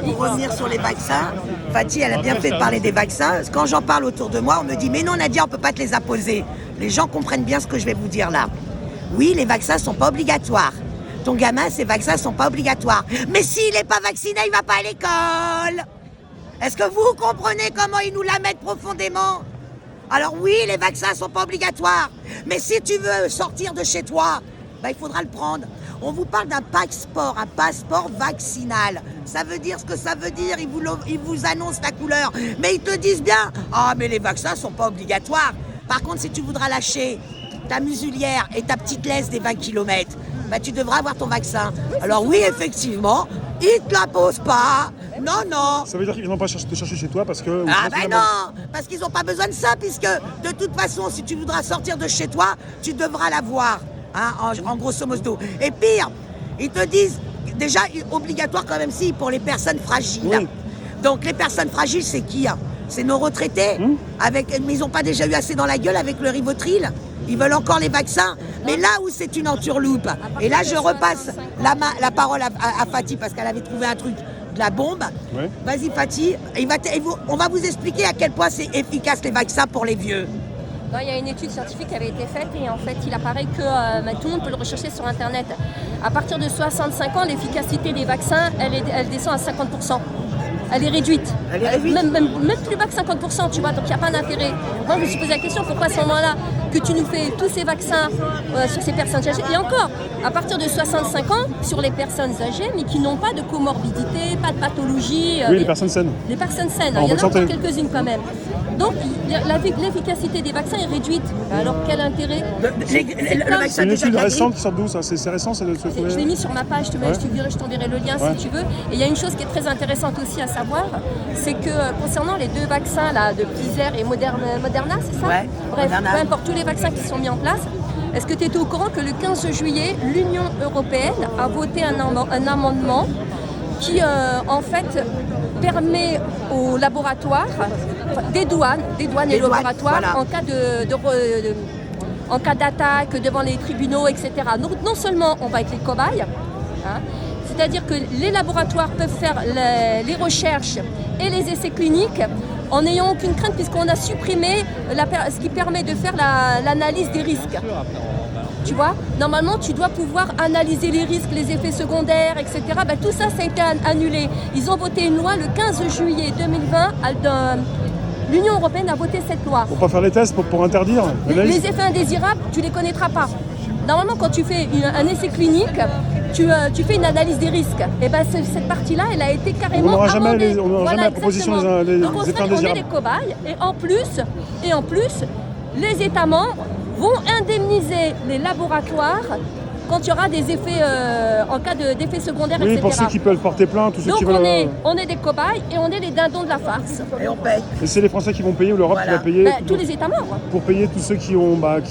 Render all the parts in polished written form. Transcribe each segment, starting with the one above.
pour revenir sur les vaccins, Fatih, elle a bien fait de parler des vaccins. Quand j'en parle autour de moi, on me dit « Mais non, Nadia, on ne peut pas te les imposer. » Les gens comprennent bien ce que je vais vous dire là. Oui, les vaccins ne sont pas obligatoires. Ton gamin, ces vaccins ne sont pas obligatoires. Mais s'il n'est pas vacciné, il ne va pas à l'école. Est-ce que vous comprenez comment ils nous la mettent profondément? Alors oui, les vaccins ne sont pas obligatoires. Mais si tu veux sortir de chez toi, il faudra le prendre. On vous parle d'un passeport, un passeport vaccinal. Ça veut dire ce que ça veut dire, ils vous annoncent la couleur. Mais ils te disent bien, ah mais les vaccins ne sont pas obligatoires. Par contre, si tu voudras lâcher ta muselière et ta petite laisse des 20 km, tu devras avoir ton vaccin. Alors oui, effectivement, ils ne te la posent pas. Non, non. Ça veut dire qu'ils ne vont pas te chercher chez toi parce que... Ah non, parce qu'ils n'ont pas besoin de ça, puisque de toute façon, si tu voudras sortir de chez toi, tu devras l'avoir, en grosso modo. Et pire, ils te disent, déjà, obligatoire quand même si, pour les personnes fragiles. Oui. Donc les personnes fragiles, c'est qui? C'est nos retraités, mais ils n'ont pas déjà eu assez dans la gueule avec le Rivotril. Ils veulent encore les vaccins. Mais là où c'est une entourloupe, et là je repasse la parole à Fatih parce qu'elle avait trouvé un truc, de la bombe. Ouais. Vas-y Fatih, on va vous expliquer à quel point c'est efficace les vaccins pour les vieux. Non, il y a une étude scientifique qui avait été faite et en fait il apparaît que tout le monde peut le rechercher sur internet. À partir de 65 ans, l'efficacité des vaccins, elle descend à 50%. Elle est réduite. Même plus bas que 50%, tu vois, donc il n'y a pas d'intérêt. Moi, je me suis posé la question, pourquoi à ce moment-là, que tu nous fais tous ces vaccins sur ces personnes âgées, et encore, à partir de 65 ans, sur les personnes âgées, mais qui n'ont pas de comorbidité, pas de pathologie. Oui, les personnes saines. Les personnes saines, il y en a encore quelques-unes quand même. Donc, l'efficacité des vaccins est réduite. Alors, quel intérêt? C'est une étude récente qui sort d'où, ça? C'est récent, c'est je l'ai mis sur ma page, je t'enverrai le lien si tu veux. Et il y a une chose qui est très intéressante aussi à savoir, c'est que concernant les deux vaccins là, de Pfizer et Moderna, c'est ça? Ouais, bref, Moderna. Peu importe tous les vaccins qui sont mis en place, est-ce que tu étais au courant que le 15 juillet, l'Union européenne a voté un amendement qui en fait permet aux laboratoires, des douanes et laboratoires, voilà, en cas d'attaque devant les tribunaux, etc. Donc non seulement on va être les cobayes, c'est-à-dire que les laboratoires peuvent faire les recherches et les essais cliniques en n'ayant aucune crainte puisqu'on a supprimé ce qui permet de faire l'analyse des risques. Tu vois, normalement, tu dois pouvoir analyser les risques, les effets secondaires, etc. Tout ça, ça a été annulé. Ils ont voté une loi le 15 juillet 2020. L'Union européenne a voté cette loi. Pour pas faire les tests, pour interdire les effets indésirables, tu ne les connaîtras pas. Normalement, quand tu fais un essai clinique, tu fais une analyse des risques. Et cette partie-là, elle a été carrément amendée. On n'aura jamais la proposition des effets indésirables. On est des cobayes. Et en plus, les États membres vont indemniser les laboratoires quand il y aura des effets, en cas d'effets secondaires, oui, etc. pour ceux qui peuvent porter plainte, tous ceux qui veulent... on est des cobayes et on est les dindons de la farce. Et on paye. Et c'est les Français qui vont payer ou l'Europe qui va payer tous les États membres. Pour payer tous ceux qui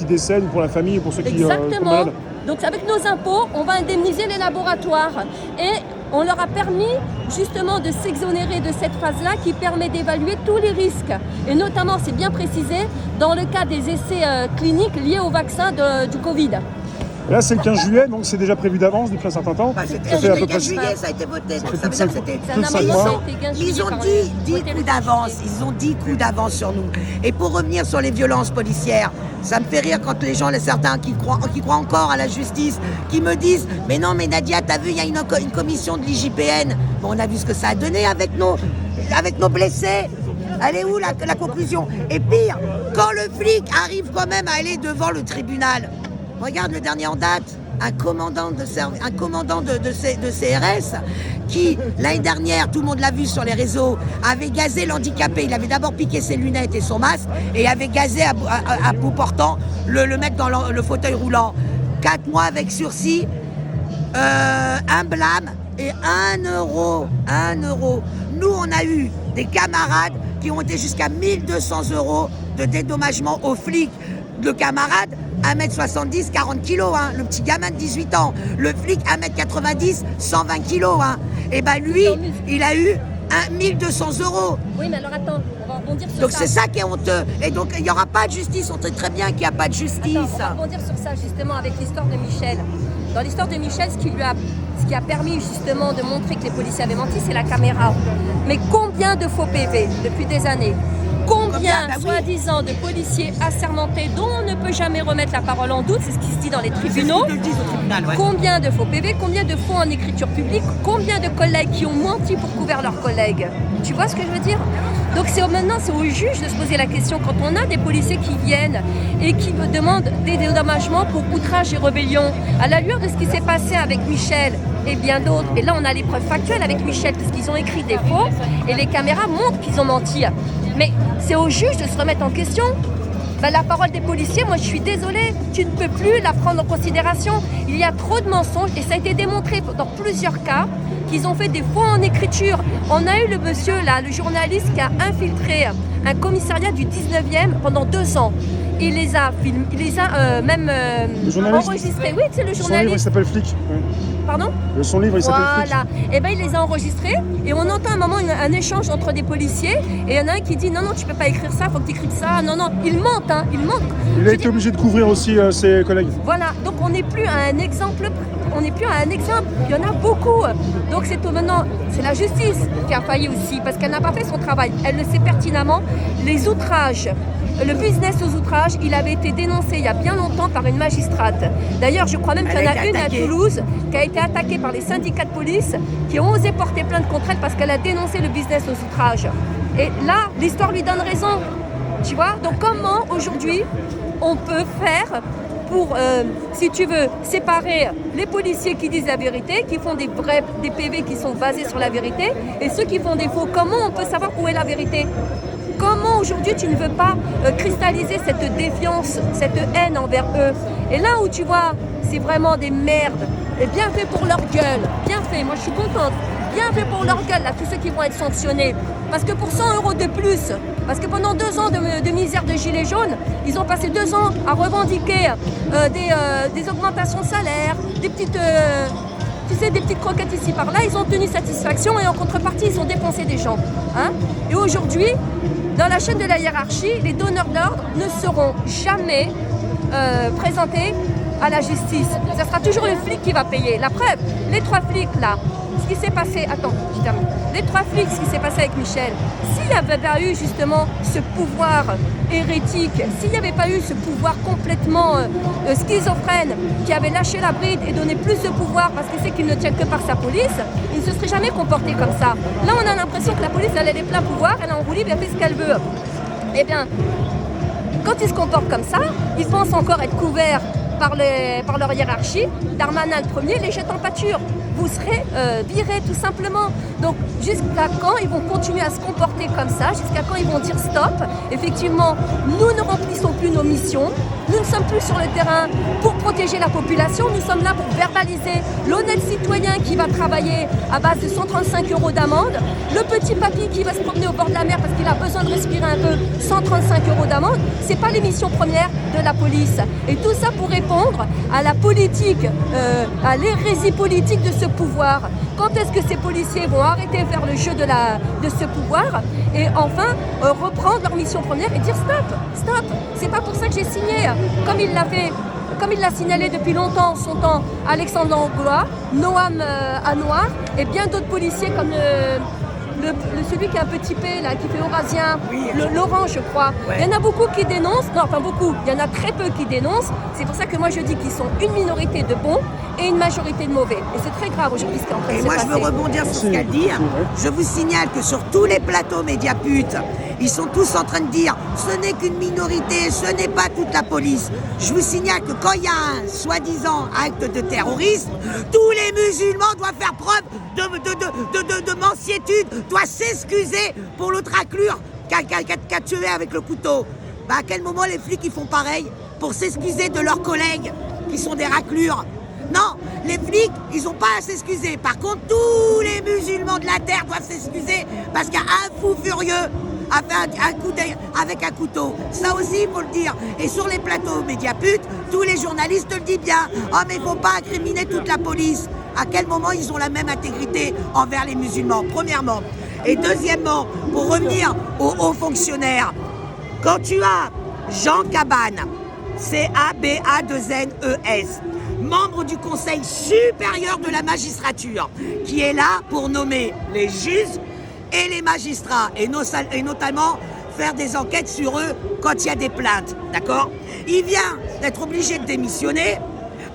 décèdent, pour la famille, pour ceux qui sont malades. Donc avec nos impôts, on va indemniser les laboratoires. Et on leur a permis justement de s'exonérer de cette phase-là qui permet d'évaluer tous les risques. Et notamment, c'est bien précisé, dans le cas des essais cliniques liés au vaccin du Covid. Là, c'est le 15 juillet, donc c'est déjà prévu d'avance depuis un certain temps. C'était le 15 juillet, ça a été voté. Donc ça veut dire que c'était... Ils ont dit 10 coups d'avance. Ils ont 10 coups d'avance sur nous. Et pour revenir sur les violences policières, ça me fait rire quand les gens, certains qui croient encore à la justice, qui me disent « Mais non, mais Nadia, t'as vu, il y a une commission de l'IJPN. » Bon, on a vu ce que ça a donné avec nos blessés. Elle est où la conclusion? Et pire, quand le flic arrive quand même à aller devant le tribunal, regarde le dernier en date, un commandant de CRS qui, l'année dernière, tout le monde l'a vu sur les réseaux, avait gazé l'handicapé. Il avait d'abord piqué ses lunettes et son masque et avait gazé à bout portant le mec dans le fauteuil roulant. 4 mois avec sursis, un blâme et 1 euro. 1 euro. Nous, on a eu des camarades qui ont été jusqu'à 1 200 € de dédommagement aux flics. Le camarade, 1m70, 40 kg, le petit gamin de 18 ans. Le flic, 1m90, 120 kg. Et lui, il a eu 1 200 €. Oui, mais alors attends, on va rebondir sur ça. Donc c'est ça qui est honteux. Et donc il n'y aura pas de justice, on sait très bien qu'il n'y a pas de justice. Attends, on va rebondir sur ça justement avec l'histoire de Michel. Dans l'histoire de Michel, ce qui lui a ce qui a permis justement de montrer que les policiers avaient menti, c'est la caméra. Mais combien de faux PV depuis des années? Combien, Bah oui. soi-disant, de policiers assermentés dont on ne peut jamais remettre la parole en doute, c'est ce qui se dit dans les tribunaux. Ils le disent au tribunal, ouais. Combien de faux PV, combien de faux en écriture publique, combien de collègues qui ont menti pour couvrir leurs collègues? Tu vois ce que je veux dire? Donc maintenant, c'est au juge de se poser la question quand on a des policiers qui viennent et qui me demandent des dédommagements pour outrage et rébellion. À la lueur de ce qui s'est passé avec Michel et bien d'autres, et là on a les preuves factuelles avec Michel puisqu'ils ont écrit des faux et les caméras montrent qu'ils ont menti. Mais c'est au juge de se remettre en question. Ben, la parole des policiers, moi je suis désolée, tu ne peux plus la prendre en considération. Il y a trop de mensonges et ça a été démontré dans plusieurs cas qu'ils ont fait des faux en écriture. On a eu le monsieur là, le journaliste qui a infiltré un commissariat du 19e pendant 2 ans. Il les a filmés, il les a enregistrés. Oui, c'est le Son livre, il journaliste. s'appelle Flic. Ouais. Pardon? Son livre, il s'appelle Flic. Voilà. Et ben il les a enregistrés et on entend à un moment un échange entre des policiers et il y en a un qui dit non tu peux pas écrire ça, faut que tu écrives ça. Non, ils mentent, ils mentent. Il a été obligé de couvrir aussi ses collègues. Voilà, donc on n'est plus à un exemple, il y en a beaucoup. Donc c'est maintenant, c'est la justice qui a failli aussi parce qu'elle n'a pas fait son travail. Elle le sait pertinemment. Les outrages, le business aux outrages, il avait été dénoncé il y a bien longtemps par une magistrate. D'ailleurs, je crois même qu'il y en a une à Toulouse qui a été attaquée par les syndicats de police qui ont osé porter plainte contre elle parce qu'elle a dénoncé le business aux outrages. Et là, l'histoire lui donne raison. Tu vois? Donc comment aujourd'hui on peut faire pour, si tu veux, séparer les policiers qui disent la vérité, qui font des PV qui sont basés sur la vérité, et ceux qui font des faux? Comment on peut savoir où est la vérité? Comment aujourd'hui tu ne veux pas cristalliser cette défiance, cette haine envers eux? Et là où tu vois, c'est vraiment des merdes, et bien fait pour leur gueule, bien fait, moi je suis contente, bien fait pour leur gueule, là, tous ceux qui vont être sanctionnés. Parce que pour 100 € de plus, parce que pendant 2 ans de misère de gilets jaunes, ils ont passé 2 ans à revendiquer des augmentations de salaire, des petites... des petites croquettes ici par là, ils ont obtenu satisfaction et en contrepartie, ils ont dépensé des gens. Et aujourd'hui, dans la chaîne de la hiérarchie, les donneurs d'ordre ne seront jamais présentés à la justice. Ça sera toujours le flic qui va payer. La preuve, les 3 flics là, ce qui s'est passé, attends, je termine. Les 3 flics, ce qui s'est passé avec Michel, s'il n'y avait pas eu justement ce pouvoir hérétique, s'il n'y avait pas eu ce pouvoir complètement schizophrène qui avait lâché la bride et donné plus de pouvoir parce qu'il sait qu'il ne tient que par sa police, il ne se serait jamais comporté comme ça. Là, on a l'impression que la police, elle a les pleins pouvoirs, elle est en roue libre, elle fait ce qu'elle veut. Eh bien, quand ils se comportent comme ça, ils pensent encore être couverts par leur hiérarchie. Darmanin le premier les jette en pâture. Vous serez virés tout simplement. Donc jusqu'à quand ils vont continuer à se comporter comme ça? Jusqu'à quand ils vont dire stop? Effectivement, nous ne remplissons plus nos missions. Nous ne sommes plus sur le terrain pour protéger la population. Nous sommes là pour verbaliser l'honnête citoyen qui va travailler à base de 135 € d'amende. Le petit papy qui va se promener au bord de la mer parce qu'il a besoin de respirer un peu, 135 € d'amende. C'est pas les missions premières de la police. Et tout ça pour répondre à la politique, à l'hérésie politique de ce pouvoir. Quand est-ce que ces policiers vont arrêter de faire le jeu de ce pouvoir et enfin reprendre leur mission première et dire stop, c'est pas pour ça que j'ai signé, comme il l'a fait, comme il l'a signalé depuis longtemps son temps Alexandre Langlois, Noam Anouar et bien d'autres policiers comme celui qui a un petit P là, qui fait Eurasien, Laurent je crois. Ouais. Il y en a beaucoup qui dénoncent, non enfin beaucoup, il y en a très peu qui dénoncent, c'est pour ça que moi je dis qu'ils sont une minorité de bons et une majorité de mauvais. Et c'est très grave aujourd'hui ce qui est en train de se passer. Et moi je veux rebondir sur ce qu'elle dit. Je vous signale que sur tous les plateaux Mediapute, ils sont tous en train de dire ce n'est qu'une minorité, ce n'est pas toute la police. Je vous signale que quand il y a un soi-disant acte de terrorisme, tous les musulmans doivent faire preuve de mansiétude, doivent s'excuser pour l'autre raclure qu'a tué avec le couteau. Bah à quel moment les flics ils font pareil pour s'excuser de leurs collègues qui sont des raclures? Non, les flics, ils n'ont pas à s'excuser. Par contre, tous les musulmans de la terre doivent s'excuser parce qu'il y a un fou furieux a fait un coup avec un couteau. Ça aussi, il faut le dire. Et sur les plateaux Mediapute, tous les journalistes le disent bien. Oh, mais il ne faut pas incriminer toute la police. À quel moment ils ont la même intégrité envers les musulmans, premièrement. Et deuxièmement, pour revenir aux hauts fonctionnaires, quand tu as Jean Cabannes, C-A-B-A-2-N-E-S, membre du Conseil supérieur de la magistrature, qui est là pour nommer les juges et les magistrats, et notamment faire des enquêtes sur eux quand il y a des plaintes, d'accord? Il vient d'être obligé de démissionner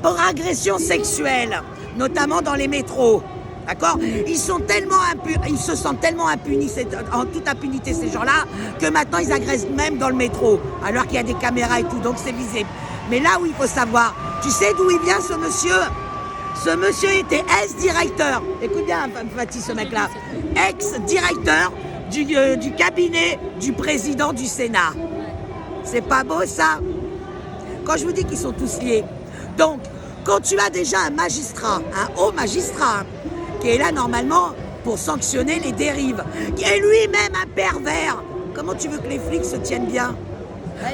pour agression sexuelle, notamment dans les métros, d'accord? Ils se sentent tellement impunis, en toute impunité ces gens-là, que maintenant ils agressent même dans le métro, alors qu'il y a des caméras et tout, donc c'est visible. Mais là où il faut savoir, tu sais d'où il vient ce monsieur? Ce monsieur était ex-directeur, écoute bien Fatih, ce mec-là, ex-directeur du cabinet du président du Sénat. C'est pas beau ça? Quand je vous dis qu'ils sont tous liés. Donc, quand tu as déjà un magistrat, un haut magistrat, qui est là normalement pour sanctionner les dérives, qui est lui-même un pervers, comment tu veux que les flics se tiennent bien?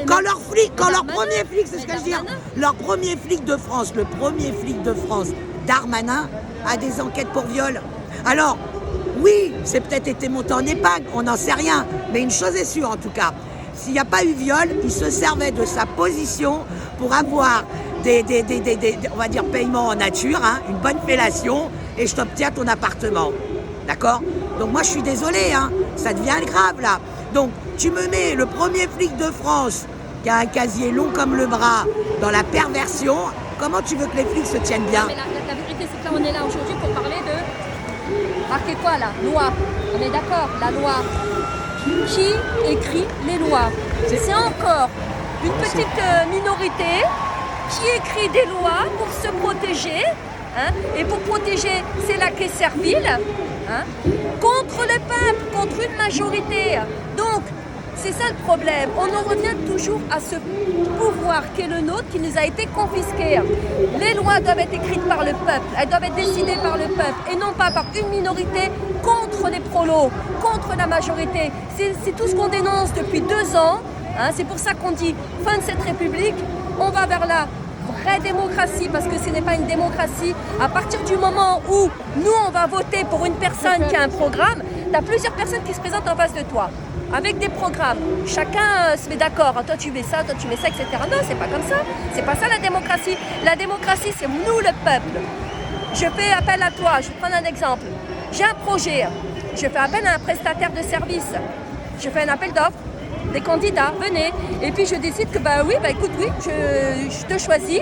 Quand leur premier flic, c'est ce que je veux dire, leur premier flic de France, le premier flic de France, Darmanin, a des enquêtes pour viol. Alors, oui, c'est peut-être été monté en épingle, on n'en sait rien, mais une chose est sûre en tout cas, s'il n'y a pas eu viol, il se servait de sa position pour avoir on va dire, paiement en nature, hein, une bonne fellation, et je t'obtiens ton appartement. D'accord? Donc moi je suis désolée, hein, ça devient grave là. Donc tu me mets le premier flic de France qui a un casier long comme le bras dans la perversion, comment tu veux que les flics se tiennent bien? Mais la vérité c'est que là on est là aujourd'hui pour parler de... Marquez quoi là? Loi. On est d'accord, la loi. Qui écrit les lois? C'est encore une petite minorité qui écrit des lois pour se protéger, hein, et pour protéger c'est là qu'est servile, hein, contre le peuple, contre une majorité. Donc c'est ça le problème, on en revient toujours à ce pouvoir qui est le nôtre, qui nous a été confisqué. Les lois doivent être écrites par le peuple, elles doivent être décidées par le peuple et non pas par une minorité contre les prolos, contre la majorité. C'est tout ce qu'on dénonce depuis 2 ans, hein, c'est pour ça qu'on dit fin de cette République, on va vers la vraie démocratie, parce que ce n'est pas une démocratie. À partir du moment où nous on va voter pour une personne qui a un programme, tu as plusieurs personnes qui se présentent en face de toi avec des programmes. Chacun se met d'accord, toi tu mets ça, toi tu mets ça, etc. Non, c'est pas comme ça. C'est pas ça la démocratie. La démocratie, c'est nous le peuple. Je fais appel à toi, je vais prendre un exemple. J'ai un projet, je fais appel à un prestataire de service. Je fais un appel d'offres, des candidats, venez. Et puis je décide que écoute, je te choisis,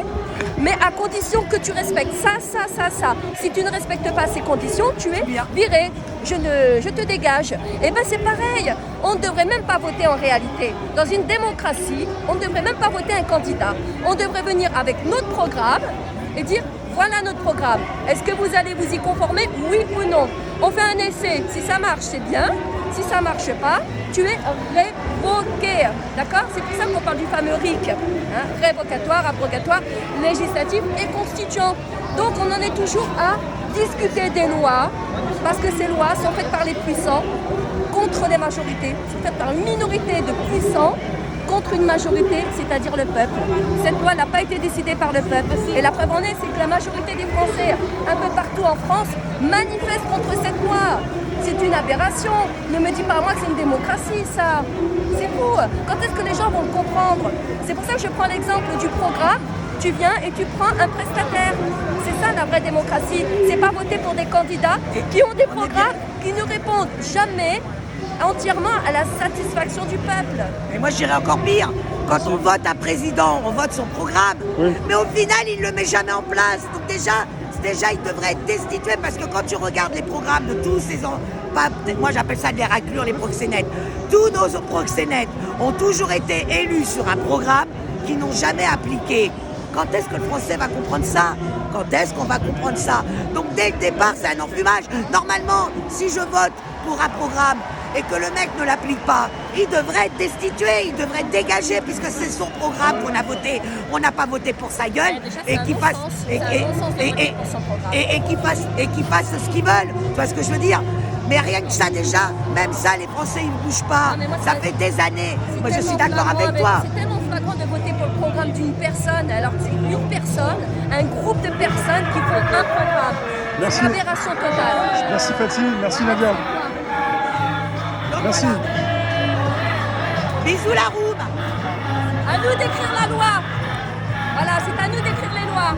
mais à condition que tu respectes ça. Si tu ne respectes pas ces conditions, tu es viré. Je te dégage. Et bien c'est pareil. On ne devrait même pas voter en réalité. Dans une démocratie, on ne devrait même pas voter un candidat. On devrait venir avec notre programme et dire voilà notre programme. Est-ce que vous allez vous y conformer, oui ou non? On fait un essai. Si ça marche, c'est bien. Si ça ne marche pas, tu es révoqué. D'accord? C'est pour ça qu'on parle du fameux RIC. Hein? Révocatoire, abrogatoire, législatif et constituant. Donc on en est toujours à discuter des lois, parce que ces lois sont faites par les puissants contre les majorités. Sont faites par une minorité de puissants contre une majorité, c'est-à-dire le peuple. Cette loi n'a pas été décidée par le peuple. Et la preuve en est, c'est que la majorité des Français, un peu partout en France, manifestent contre cette loi. C'est une aberration. Ne me dis pas à moi que c'est une démocratie, ça. C'est fou. Quand est-ce que les gens vont le comprendre? C'est pour ça que je prends l'exemple du programme. Tu viens et tu prends un prestataire. C'est ça la vraie démocratie. C'est pas voter pour des candidats qui ont des programmes qui ne répondent jamais entièrement à la satisfaction du peuple. Et moi, je dirais encore pire. Quand on vote un président, on vote son programme. Oui. Mais au final, il ne le met jamais en place. Donc déjà, il devrait être destitué, parce que quand tu regardes les programmes de tous ces... moi, j'appelle ça des raclures, les proxénètes. Tous nos proxénètes ont toujours été élus sur un programme qu'ils n'ont jamais appliqué. Quand est-ce que le Français va comprendre ça? Quand est-ce qu'on va comprendre ça? Donc dès le départ, c'est un enfumage. Normalement, si je vote pour un programme et que le mec ne l'applique pas, il devrait être destitué, il devrait être dégagé, puisque c'est son programme qu'on a voté. On n'a pas voté pour sa gueule, et qu'il fasse ce qu'ils veulent. Tu vois ce que je veux dire? Mais rien que ça déjà, même ça, les Français ils ne bougent pas. Ça fait des années. Moi je suis d'accord avec toi. C'est tellement flagrant de voter pour le programme d'une personne, alors que c'est une personne, un groupe de personnes qui font un programme. Merci. C'est une aberration totale. Merci Fatih, merci Nadia. Merci. Bisous la roue. À nous d'écrire la loi. Voilà, c'est à nous d'écrire les lois.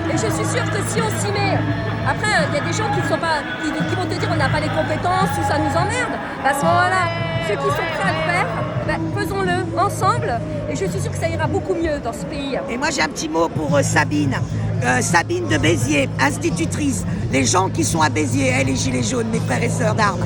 Et je suis sûre que si on s'y met, après, il y a des gens qui vont te dire on n'a pas les compétences ou ça nous emmerde. À ce moment-là, ceux qui sont prêts à le faire, faisons-le ensemble. Et je suis sûre que ça ira beaucoup mieux dans ce pays. Et moi j'ai un petit mot pour Sabine. Sabine de Béziers, institutrice. Les gens qui sont à Béziers, les gilets jaunes, mes frères et sœurs d'armes,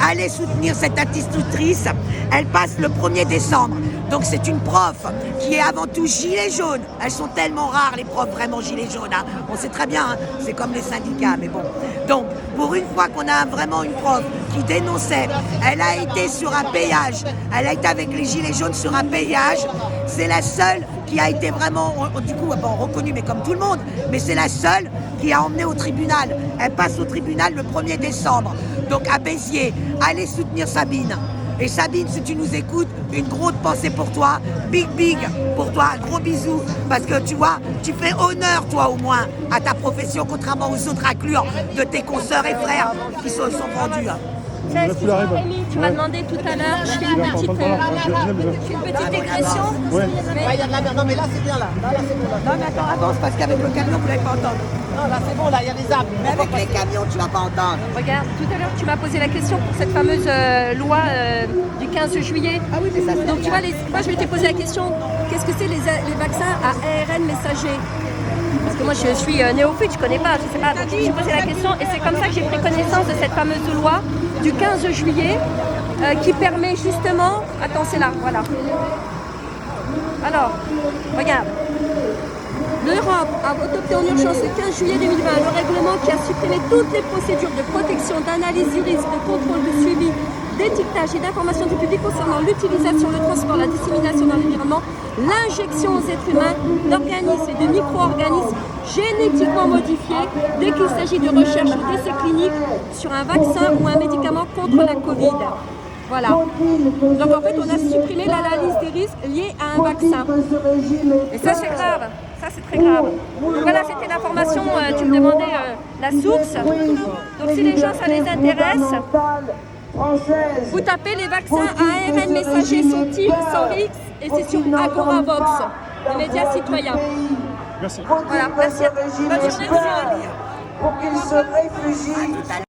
allez soutenir cette institutrice. Elle passe le 1er décembre. Donc c'est une prof qui est avant tout gilet jaune. Elles sont tellement rares les profs vraiment gilets jaunes. Hein. On sait très bien, hein, c'est comme les syndicats, mais bon. Donc pour une fois qu'on a vraiment une prof qui dénonçait, elle a été sur un péage. Elle a été avec les gilets jaunes sur un péage. C'est la seule qui a été vraiment, du coup, reconnue, mais comme tout le monde, mais c'est la seule qui a emmené au tribunal. Elle passe au tribunal le 1er décembre. Donc à Béziers, allez soutenir Sabine. Et Sabine, si tu nous écoutes, une grosse pensée pour toi, big pour toi, un gros bisou, parce que tu vois, tu fais honneur, toi au moins, à ta profession, contrairement aux autres raclures de tes consoeurs et frères qui se sont vendus. Excuse-moi Rémi, tu m'as demandé tout à l'heure, je fais une petite digression. Ouais. Il y a de la merde. Non, mais là, c'est bien, là. Là, c'est bon. Là. Non, mais attends, avance, parce qu'avec le camion, vous ne l'avez pas entendu. Non, là, c'est bon, là, il y a des arbres. Mais avec les camions, tu ne vas pas entendre. Regarde, tout à l'heure, tu m'as posé la question pour cette fameuse loi du 15 juillet. Ah oui, mais ça, c'est Donc, tu vois, moi, je vais te poser la question, qu'est-ce que c'est les vaccins à ARN messager? Parce que moi, je suis néophyte, je ne connais pas, je ne sais pas. Donc, j'ai posé la question et c'est comme ça que j'ai pris connaissance de cette fameuse loi du 15 juillet qui permet justement... Attends, c'est là, voilà. Alors, regarde. L'Europe a adopté en urgence le 15 juillet 2020 le règlement qui a supprimé toutes les procédures de protection, d'analyse du risque, de contrôle, de suivi, d'étiquetage et d'information du public concernant l'utilisation, le transport, la dissémination dans l'environnement, l'injection aux êtres humains d'organismes et de micro-organismes génétiquement modifiés dès qu'il s'agit de recherche ou d'essais cliniques sur un vaccin ou un médicament contre la Covid. Voilà. Donc en fait, on a supprimé l'analyse des risques liés à un vaccin. Et ça, c'est grave. Ça, c'est très grave. Donc voilà, c'était l'information. Tu me demandais la source. Donc si les gens, ça les intéresse, vous tapez les vaccins à ARN messager sans X et c'est sur Agoravox, les médias citoyens. Merci. Voilà, merci. Bonne journée. pour qu'ils se réfugient